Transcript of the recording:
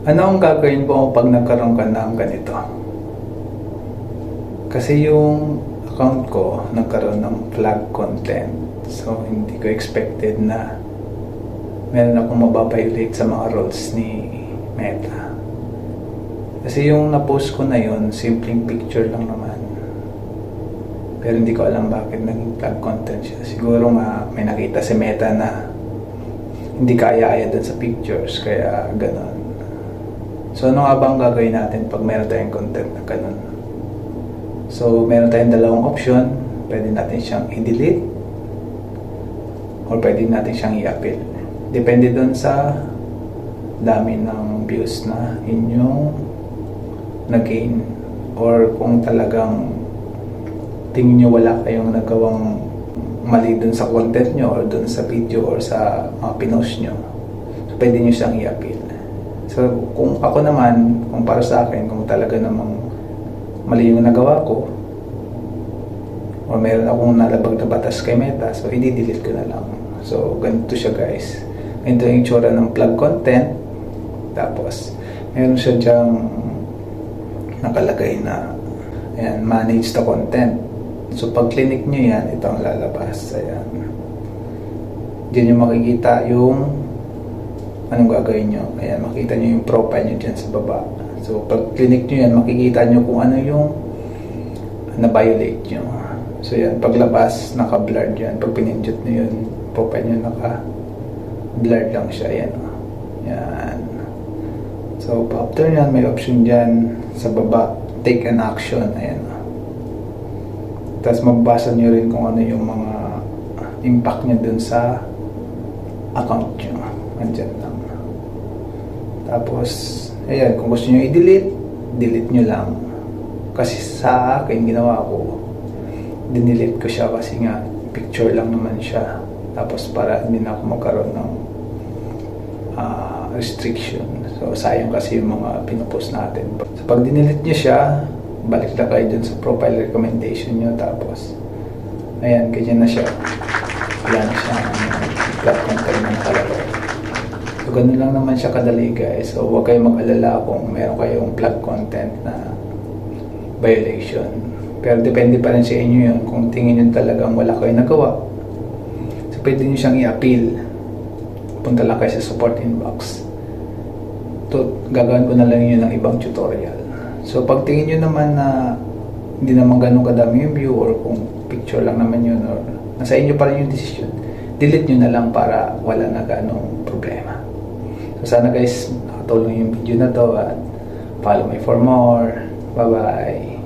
Ano ang gagawin mo pag nagkaroon ka ng ganito? Kasi yung account ko nagkaroon ng flag content. So, hindi ko expected na meron akong mababiolate sa mga rules ni Meta. Kasi yung na-post ko na yun, simpleng picture lang naman. Pero hindi ko alam bakit naging flag content siya. Siguro nga may nakita si Meta na hindi kaya-aya dun sa pictures, kaya ganon. So, ano nga bang gagawin natin pag meron tayong content na ganun? So, meron tayong dalawang option. Pwede natin siyang i-delete or pwede natin siyang i-appeal. Depende dun sa dami ng views na inyong na-gain or kung talagang tingin nyo wala kayong nagawang mali dun sa content nyo or dun sa video or sa mga pinost nyo. So, pwede nyo siyang i-appeal. So, kung ako naman, kung para sa akin, kung talaga namang mali yung nagawa ko, o meron akong nalabag na batas kay Meta, so i-delete ko na lang. So, ganito siya guys. Ito yung itsura ng plug content. Tapos, meron siya dyang nakalagay na ayan, manage the content. So, pag clinic nyo yan, ito ang lalabas. Ayan. Diyan nyo makikita yung anong gagawin nyo. Ayan, makita nyo yung profile nyo dyan sa baba. So, pag clinic nyo yan, makikita nyo kung ano yung na-violate nyo. So, yan, paglabas, naka-blurred yan. Pag pinindot nyo yun, profile nyo naka-blurred lang siya. Ayan. Yan. So, after yan, may option dyan sa baba, take an action. Ayan. Tapos, magbasa nyo rin kung ano yung mga impact nyo dun sa account nyo. Andyan lang. Tapos, ayan, kung gusto nyo i-delete, delete nyo lang. Kasi sa akin, ginawa ko, dinelete ko siya kasi nga, picture lang naman siya. Tapos, para hindi na ako magkaroon ng restriction. So, sayang kasi yung mga pinopost natin. So, pag dinelete nyo siya, balik lang kayo dun sa profile recommendation nyo. Tapos, ayan, ganyan na siya. Wala na siya. Flag content na nakalagay. So, ganun lang naman siya kadali guys. So, huwag kayong mag-alala kung meron kayong plug content na violation. Pero depende pa rin sa inyo yun. Kung tingin nyo talagang wala kayong nagawa, so pwede nyo siyang i-appeal. Punta lang kayo sa support inbox. Gagawin ko na lang yun ng ibang tutorial. So, pag tingin nyo naman na hindi naman ganun kadami yung view or kung picture lang naman yun or nasa inyo pa rin yung decision, delete nyo na lang para wala na ganong problema. So, sana guys, nakatulong yung video na to at follow me for more. Bye-bye.